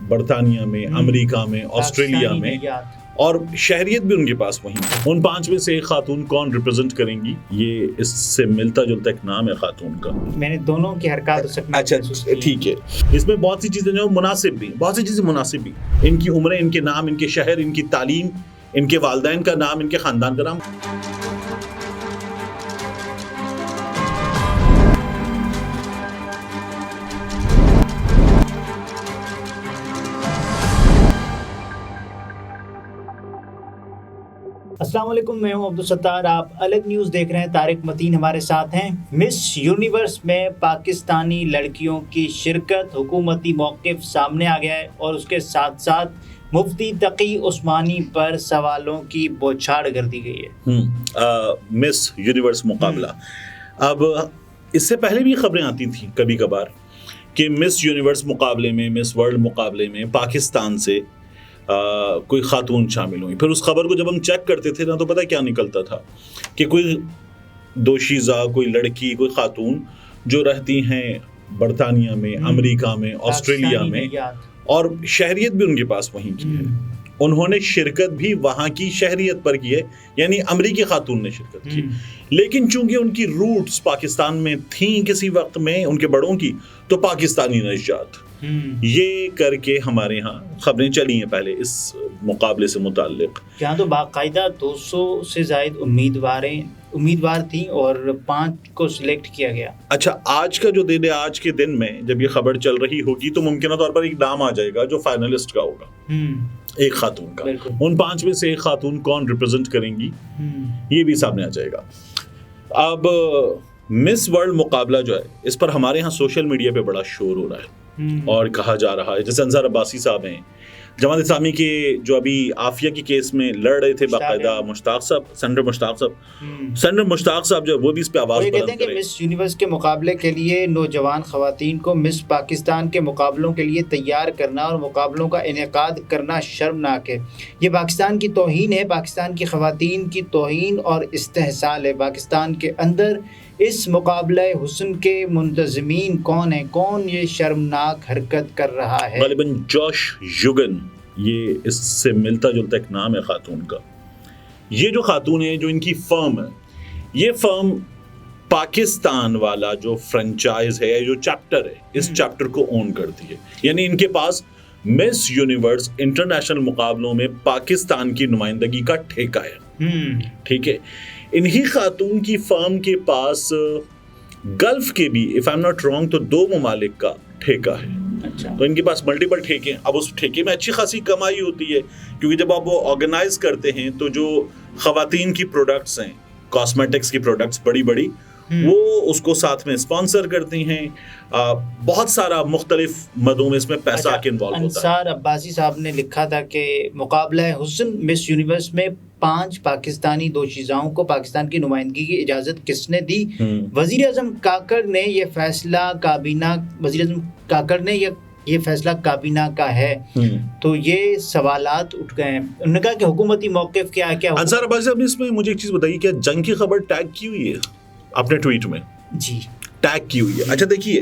बरतानिया में, अमेरिका में, ऑस्ट्रेलिया में, और शहरियत भी उनके पास वहीं। उन 5 में से एक खातून कौन रिप्रेजेंट करेंगी, ये इससे मिलता जुलता एक नाम है खातून का। मैंने दोनों की हरकत अच्छा ठीक है, इसमें बहुत सी चीजें जो मुनासिब भी, बहुत सी चीजें मुनासिब भी, इनकी उम्रें, इनके नाम, इनके शहर, इनकी तालीम, इनके वालिदैन का नाम, इनके खानदान का नाम। अस्सलाम वालेकुम, मैं हूं अब्दुल सत्तार। आप अलग न्यूज़ देख रहे हैं। तारिक मतीन हमारे साथ हैं। मिस यूनिवर्स में पाकिस्तानी लड़कियों की शिरकत, हुकूमती मौक़िफ़ सामने आ गया है और उसके साथ साथ मुफ्ती तकी उस्मानी पर सवालों की बौछार कर दी गई है। मिस यूनिवर्स मुकाबला, अब इससे पहले भी खबरें आती थी कभी कभार कि मिस यूनिवर्स मुकाबले में, मिस वर्ल्ड मुकाबले में पाकिस्तान से कोई खातून शामिल हुई। फिर उस खबर को जब हम चेक करते थे ना, तो पता क्या निकलता था कि कोई दोशीज़ा, कोई लड़की, कोई खातून जो रहती हैं बरतानिया में, अमेरिका में, ऑस्ट्रेलिया में, और शहरियत भी उनके पास वहीं की है, उन्होंने शिरकत भी वहाँ की शहरियत पर की है, यानी अमरीकी खातून ने शिरकत की। लेकिन चूंकि उनकी रूट्स पाकिस्तान में थी किसी वक्त में उनके बड़ों की, तो पाकिस्तानी नजात, ये करके हमारे यहाँ खबरें चली हैं पहले इस मुकाबले से मुताल्लिक। यहाँ तो बाकायदा 200 से ज़ायद उम्मीदवार थी और 5 को सिलेक्ट किया गया। अच्छा, आज का जो दिन है, आज के दिन में जब ये खबर चल रही होगी तो मुमकिन तौर पर एक नाम आ जाएगा जो फाइनलिस्ट का होगा, एक खातून का। उन 5 में से एक खातून कौन रिप्रेजेंट करेंगी, ये भी सामने आ जाएगा। अब मिस वर्ल्ड मुकाबला जो है, इस पर हमारे यहाँ सोशल मीडिया पे बड़ा शोर हो रहा है और कहा जा रहा है, जैसे अंसार अब्बासी साहब हैं, जमात इस्लामी के जो अभी आफिया के केस में लड़ रहे थे बाकायदा, मुश्ताक साहब, सेनेटर मुश्ताक साहब जो वो भी इस पे आवाज बुलंद कहते हैं कि मिस यूनिवर्स के मुकाबले के लिए नौजवान खवातीन को मिस पाकिस्तान के मुकाबलों के लिए तैयार करना और मुकाबलों का इनेकाद करना शर्मनाक है। ये पाकिस्तान की तौहीन है, पाकिस्तान की खवातीन की तौहीन और इस्तेहसाल है। पाकिस्तान के अंदर इस मुकाबला हुस्न के मुंतज़मीन कौन है, कौन ये शर्मनाक हरकत कर रहा है? गालिबन जोश युगन, ये इससे मिलता जुलता एक नाम है खातून का। ये जो खातून है, जो इनकी फर्म है, ये फर्म पाकिस्तान वाला जो फ्रेंचाइज है, जो चैप्टर है, इस चैप्टर को ओन करती है। यानी इनके पास मिस यूनिवर्स इंटरनेशनल मुकाबलों में पाकिस्तान की नुमाइंदगी का ठेका है। ठीक है, इन्हीं खातून की फर्म के पास गल्फ के भी, if I am not wrong, तो 2 ममालिक का ठेका है। अच्छा। तो इनके पास मल्टीपल ठेके हैं। अब उस ठेके में अच्छी खासी कमाई होती है, क्योंकि जब आप वो ऑर्गेनाइज करते हैं तो जो खवातीन की प्रोडक्ट्स हैं, कॉस्मेटिक्स की प्रोडक्ट्स बड़ी वो उसको साथ में स्पॉन्सर करती हैं। बहुत सारा मुख्तलिफ मदों में इसमें पैसा के इन्वॉल्व होता है। अंसार अब्बासी साहब ने लिखा था कि मुकाबला हुस्न मिस यूनिवर्स में 5 पाकिस्तानी दोशीज़ाओं को पाकिस्तान की नुमाइंदगी की इजाज़त किसने दी? वज़ीर आज़म काकड़ ने ये फैसला काबीना का है। तो ये सवालात उठ गए हैं। उन्होंने कहा कि हुकूमती मौक़िफ़ क्या है? अंसार अब्बासी साहब ने इसमें मुझे एक चीज़ बताइए, क्या जंग की खबर टैग की हुई है अपने ट्वीट में? जी, टैग की हुई है। अच्छा देखिए,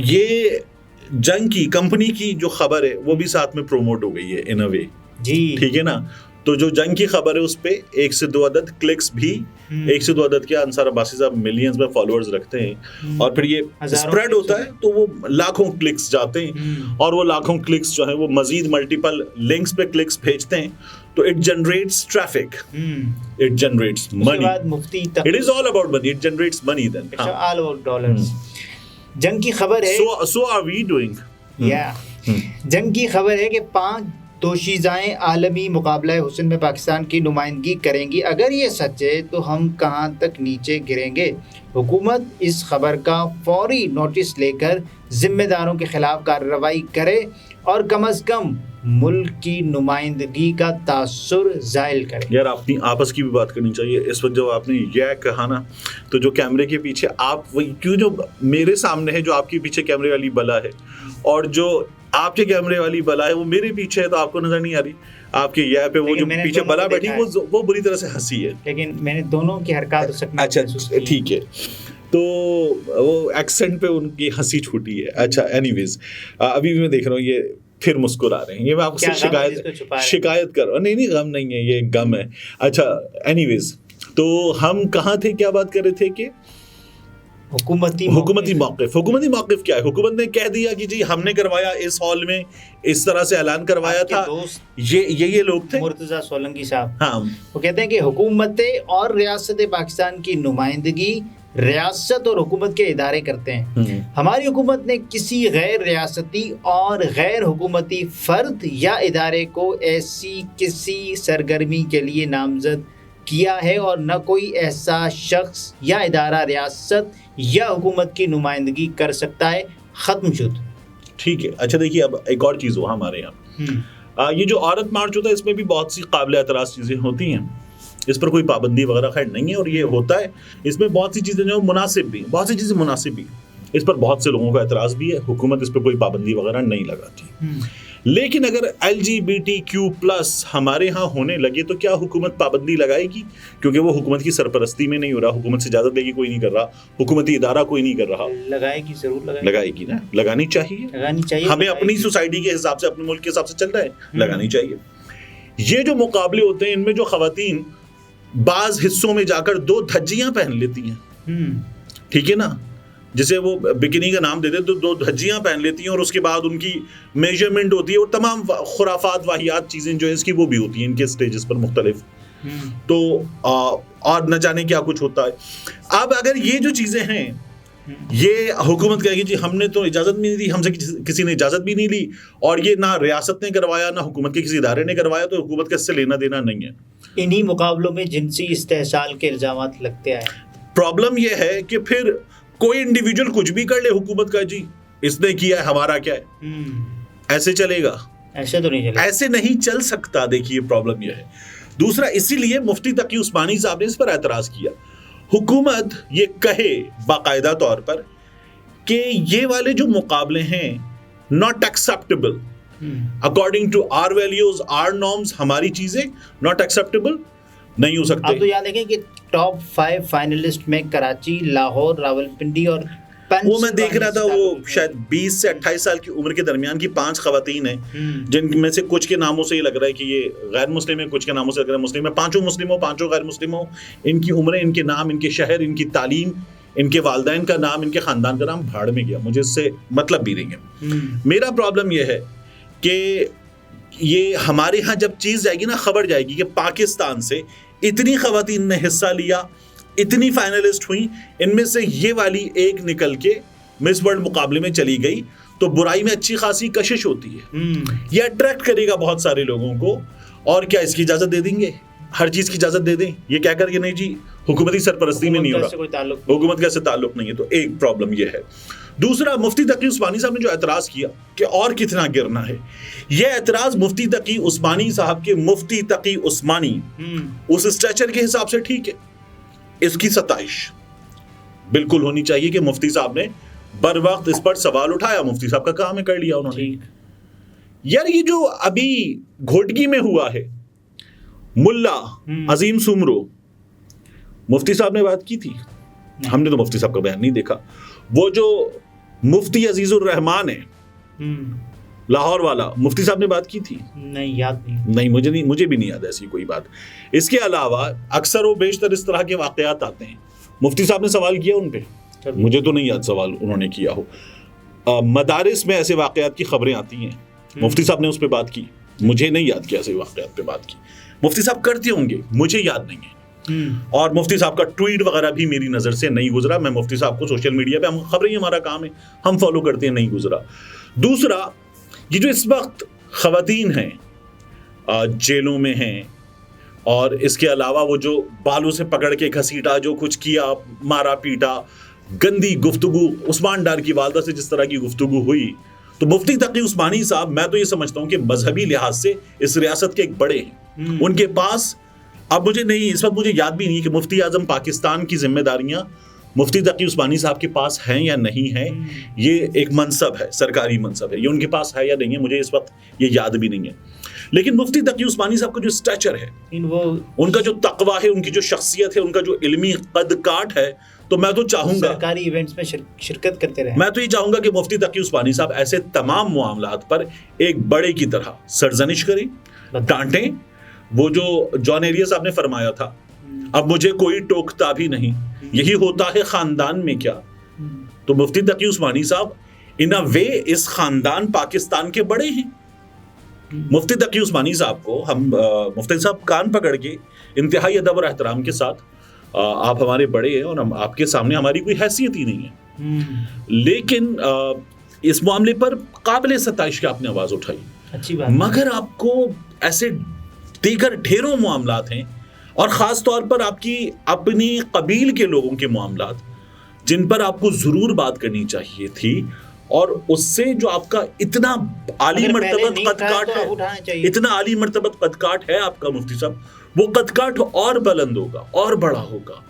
ये जंग की कंपनी की जो खबर है वो भी साथ में प्रोमोट हो गई है इन अ वे जी, ठीक है ना। तो जो जंग की खबर है उस पे 1 से 2 अदद क्लिक्स भी, 1 से 2 अदद के अंसार अब्बासी साहब मिलियंस में फॉलोअर्स रखते हैं, और फिर ये स्प्रेड होता है तो वो लाखों क्लिक्स जाते हैं, और वो लाखों क्लिक्स जो है वो मजीद मल्टीपल लिंक्स पे क्लिक्स भेजते हैं, तो it generates traffic, it generates money, it is all about money, it generates money, then all about dollars. जंग की खबर है, सो आर वी डूइंग, जंग की खबर है कि 5 दोशीज़ाएं आलमी मुकाबला हुस्न में पाकिस्तान की नुमाइंदगी करेंगी। अगर ये सच है तो हम कहां तक नीचे गिरेंगे? हुकूमत इस खबर का फौरी नोटिस लेकर जिम्मेदारों के खिलाफ कार्रवाई करे और कम अज़ कम मुल्क की नुमाइंदगी का तासुर ज़ाइल करे। यार, अपनी आपस की भी बात करनी चाहिए। इस वक्त जब आपने यह कहा ना, तो जो कैमरे के पीछे आप, वही क्यों जो मेरे सामने है, जो आपके पीछे कैमरे वाली बला है, और जो आपके कैमरे वाली बला है वो मेरे पीछे है, तो आपको नजर नहीं आ रही। आपके यहाँ पे वो जो पीछे बला बैठी वो बुरी तरह से हंसी है, लेकिन मैंने दोनों की हरकत अच्छा ठीक है। तो वो एक्सेंट पे उनकी हंसी छूटी है। अच्छा एनीवेज, अभी भी मैं देख रहा हूँ ये फिर मुस्कुरा रहे हैं, ये मैं आपसे शिकायत कर रहा हूँ। नहीं गम नहीं है, ये गम है। अच्छा एनीवेज, तो हम कहाँ थे, क्या बात कर रहे थे कि हुकूमती मौक़िफ़ क्या है? हुकूमत ने कह दिया कि जी हमने करवाया, इस हॉल में इस तरह से ऐलान करवाया था। ये लोग थे मुर्तज़ा सोलंकी साहब। हाँ, वो कहते हैं कि हुकूमतें और रियासत पाकिस्तान की नुमाइंदगी रियासत और हुकूमत के इदारे करते हैं। हमारी हुकूमत ने किसी गैर रियासती और गैर हुकूमती फ़र्द या इदारे को ऐसी किसी सरगर्मी के लिए नामजद किया है और न कोई ऐसा शख्स या इदारा रियासत या हुकूमत की नुमाइंदगी कर सकता है। ख़त्म शुद। ठीक है। अच्छा देखिए, अब एक और चीज़ हुआ हमारे यहाँ, ये जो औरत मार्च होता है इसमें भी बहुत सी काबिल एतराज़ चीज़ें होती हैं। इस पर कोई पाबंदी वगैरह खैर नहीं है और ये होता है। इसमें बहुत सी चीज़ें जो मुनासिब भी, बहुत सी चीज़ें मुनासिब भी, इस पर बहुत से लोगों का एतराज़ भी है। हुकूमत इस पर कोई पाबंदी वगैरह नहीं लगाती। लेकिन अगर LGBTQ+ हमारे यहाँ होने लगे तो क्या हुकूमत पाबंदी लगाएगी? क्योंकि वो हुकूमत की सरपरस्ती में नहीं हो रहा, हुकूमत से इजाज़त लेके कोई नहीं कर रहा, हुकूमती इदारा कोई नहीं कर रहा। लगाएगी, जरूर लगाएगी ना, लगानी चाहिए। हमें अपनी सोसाइटी के हिसाब से, अपने मुल्क के हिसाब से चल रहा है, लगानी चाहिए। ये जो मुकाबले होते हैं इनमें जो खवातीन बाज हिस्सों में जाकर 2 धज्जियां पहन लेती हैं, ठीक है ना, जिसे वो बिकिनी का नाम देते, तो 2 धज्जियां पहन लेती हैं और उसके बाद उनकी मेजरमेंट होती है और तमाम खुराफात वाहियात चीज़ें जो है इसकी वो भी होती हैं इनके स्टेजेस पर मुख्तलिफ। तो और न जाने क्या कुछ होता है। अब अगर ये जो चीज़ें हैं, ये हुकूमत कहेगी जी हमने तो इजाज़त भी नहीं दी, हमसे किसी ने इजाज़त भी नहीं ली, और ये ना रियासत ने करवाया ना हुकूमत के किसी इदारे ने करवाया, तो हुकूमत का इससे लेना देना नहीं है। इन्हीं मुकाबलों में जिनसी इस्तेहसाल के इल्ज़ामात लगते आए। प्रॉब्लम यह है कि फिर कोई इंडिविजुअल कुछ भी कर ले, हुकूमत का जी इसने किया है, हमारा क्या है, ऐसे चलेगा? ऐसे तो नहीं चलेगा, ऐसे नहीं चल सकता। देखिए प्रॉब्लम यह है। दूसरा, इसीलिए मुफ्ती तकी उस्मानी साहब ने इस पर एतराज़ किया। हुकूमत ये कहे बाकायदा तौर पर कि ये वाले जो मुकाबले हैं not acceptable according to our values, our norms, हमारी चीजें नॉट एक्सेप्टेबल नहीं हो सकते। आप तो याद देखें कि टॉप 5 फाइनलिस्ट में कराची, लाहौर, रावलपिंडी और वो मैं देख रहा था, वो शायद 20 से 28 साल की उम्र के दरमियान की 5 खवातीन हैं, जिनमें से कुछ के नामों से ये लग रहा है कि ये गैर मुस्लिम है, कुछ के नामों से लग रहा है मुस्लिम है। 5 मुस्लिम हो, 5 गैर मुस्लिम हो, इनकी उम्रें, इनके नाम, इनके शहर, इनकी तालीम, इनके वालिदैन का नाम, इनके ख़ानदान का नाम भाड़ में गया, मुझे इससे मतलब भी नहीं है। मेरा प्रॉब्लम यह है कि ये हमारे यहाँ जब चीज़ जाएगी ना, खबर जाएगी कि पाकिस्तान से इतनी खवातीन ने हिस्सा लिया, इतनी फाइनलिस्ट हुई, इनमें से ये वाली एक निकल के मिस वर्ल्ड मुकाबले में चली गई, तो बुराई में अच्छी खासी कशिश होती है। ये अट्रैक्ट करेगा बहुत सारे लोगों को। और क्या इसकी इजाज़त दे देंगे? हर चीज़ की इजाज़त दे दें, ये क्या कर, ये नहीं जी हुकूमती सरपरस्ती में नहीं हो रहा, हुकूमत का ऐसे ताल्लुक नहीं है। तो एक प्रॉब्लम ये है। दूसरा, मुफ्ती तकी उस्मानी साहब ने जो एतराज़ किया कि और कितना गिरना है, यह एतराज़ मुफ्ती तकी उस्मानी साहब के मुफ्ती तकी उस्मानी उस स्ट्रेचर के हिसाब से ठीक है, इसकी सताइश बिल्कुल होनी चाहिए कि मुफ्ती साहब ने बर वक्त इस पर सवाल उठाया, मुफ्ती साहब का काम है, कर लिया उन्होंने। यार ये जो अभी घोटगी में हुआ है, मुल्ला अजीम सुमरो, मुफ्ती साहब ने बात की थी, हमने तो मुफ्ती साहब का बयान नहीं देखा। वो जो मुफ्ती अजीजुर रहमान है लाहौर वाला, मुफ्ती साहब ने बात की थी? नहीं, याद नहीं, मुझे भी नहीं याद ऐसी कोई बात। इसके अलावा अक्सर वो बेशतर इस तरह के वाक़यात आते हैं, मुफ्ती साहब ने सवाल किया उन पे? मुझे तो नहीं याद सवाल उन्होंने किया हो। मदारिस में ऐसे वाक़यात की खबरें आती हैं, मुफ्ती साहब ने उस पर बात की? मुझे नहीं याद कि ऐसे वाक़यात पे बात की। मुफ्ती साहब करते होंगे, मुझे याद नहीं है। और मुफ्ती साहब का ट्वीट वगैरह भी मेरी नज़र से नहीं गुजरा। मैं मुफ्ती साहब को सोशल मीडिया पे, हम खबरें ही हमारा काम है, हम फॉलो करते हैं, नहीं गुजरा। दूसरा, ये जो इस वक्त खवातीन हैं जेलों में हैं, और इसके अलावा वो जो बालों से पकड़ के घसीटा, जो कुछ किया, मारा पीटा, गंदी गुफ्तगू, उस्मान डार की वालदा से जिस तरह की गुफ्तगू हुई, तो मुफ्ती तकी उस्मानी साहब, मैं तो ये समझता हूँ कि मजहबी लिहाज से इस रियासत के एक बड़े हैं। उनके पास, अब मुझे नहीं, इस वक्त मुझे याद भी नहीं कि मुफ्ती आजम पाकिस्तान की जिम्मेदारियां मुफ्ती तकी उस्मानी साहब के पास हैं या नहीं हैं। ये एक मनसब है, सरकारी मनसब है, ये उनके पास है या नहीं है, मुझे इस वक्त ये याद भी नहीं है। लेकिन मुफ्ती तकी उस्मानी साहब का जो स्ट्रेचर है, उनका जो तकवा है, उनकी जो शख्सियत है, उनका जो इल्मी कद काट है, तो मैं तो चाहूंगा सरकारी इवेंट्स में शिरकत करते रहे। मैं तो ये चाहूंगा कि मुफ्ती तकी उस्मानी साहब ऐसे तमाम मामलात पर एक बड़े की तरह सरजनिश करें, डांटें। वो जो जॉन एरिया साहब ने फरमाया था, अब मुझे कोई टोकता भी नहीं, यही होता है खानदान में क्या। तो मुफ्ती तकी उस्मानी साहब इन अ वे इस खानदान पाकिस्तान के बड़े हैं। मुफ्ती तकी उस्मानी साहब को हम मुफ्ती साहब कान पकड़ के इंतहाई अदब और एहतराम के साथ, आप हमारे बड़े हैं और हम आपके सामने हमारी कोई हैसियत ही नहीं है, लेकिन इस मामले पर काबिल सताइश की आपने आवाज उठाई, अच्छी बात। मगर आपको ऐसे दीगर ढेरों मामलात हैं और ख़ास तौर पर आपकी अपनी कबील के लोगों के मामलात जिन पर आपको ज़रूर बात करनी चाहिए थी, और उससे जो आपका इतना आली मर्तबत कदकाठ है, इतना आली मर्तबत कदकाठ है आपका मुफ्ती साहब, वो कदकाठ और बुलंद होगा और बड़ा होगा।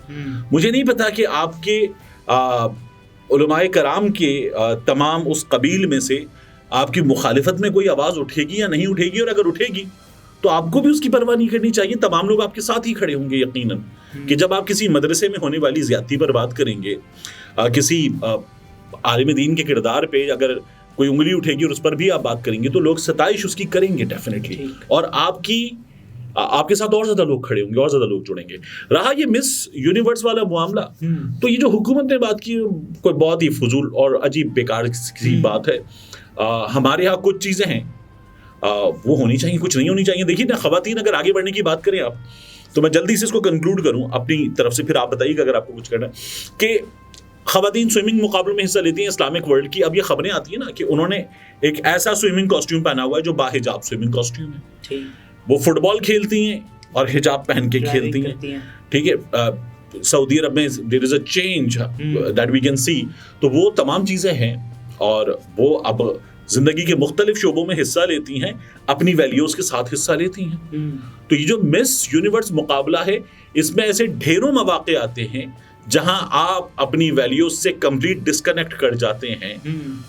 मुझे नहीं पता कि आपके उलमाए कराम के तमाम उस कबील में से आपकी मुखालिफत में कोई आवाज़ उठेगी या नहीं उठेगी, और अगर उठेगी तो आपको भी उसकी परवाह नहीं करनी चाहिए। तमाम लोग आपके साथ ही खड़े होंगे यकीनन, कि जब आप किसी मदरसे में होने वाली ज़्यादती पर बात करेंगे, किसी आलिम दीन के किरदार पे अगर कोई उंगली उठेगी और उस पर भी आप बात करेंगे, तो लोग सताइश उसकी करेंगे डेफिनेटली, और आपके साथ और ज़्यादा लोग खड़े होंगे और ज़्यादा लोग जुड़ेंगे। रहा ये मिस यूनिवर्स वाला मामला, तो ये जो हुकूमत ने बात की कोई बहुत ही फजूल और अजीब बेकार सी बात है। हमारे यहाँ कुछ चीज़ें हैं वो होनी चाहिए, कुछ नहीं होनी चाहिए। देखिए ना, ख़वातीन अगर आगे बढ़ने की बात करें आप, तो मैं जल्दी से इसको कंक्लूड करूँ अपनी तरफ से, फिर आप बताइएगा अगर आपको कुछ करना है, कि ख़वातीन स्विमिंग मुकाबले में हिस्सा लेती हैं इस्लामिक वर्ल्ड की। अब ये खबरें आती हैं ना कि उन्होंने एक ऐसा स्विमिंग कॉस्ट्यूम पहना हुआ है जो बाहिजाब स्विमिंग कॉस्ट्यूम है। वो फुटबॉल खेलती हैं और हिजाब पहन के खेलती हैं, ठीक है। सऊदी अरब में there is a change that we can see. तो वो तमाम चीज़ें हैं और वो अब जिंदगी के मुख्तलिफ शोबों में हिस्सा लेती हैं, अपनी वैल्यूज़ के साथ हिस्सा लेती हैं। तो ये जो मिस यूनिवर्स मुकाबला है, इसमें ऐसे ढेरों मौके आते हैं जहां आप अपनी वैल्यूज से कंप्लीट डिस्कनेक्ट कर जाते हैं।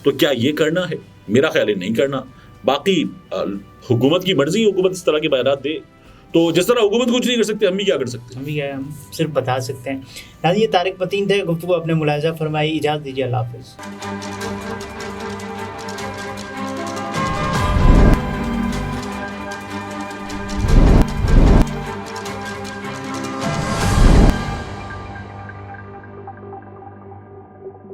तो क्या ये करना है? मेरा ख्याल है नहीं करना। बाकी हुकूमत की मर्जी, हुकूमत इस तरह के बयान दे, तो जिस तरह हुकूमत कुछ नहीं कर सकते, हम भी क्या कर सकते हैं? हम सिर्फ बता सकते हैं। ये तारिक मतीन थे, गुफ्तगू अपने मुलाहिजा फरमाई। इजाज़त दीजिए, अल्लाह हाफ़िज़।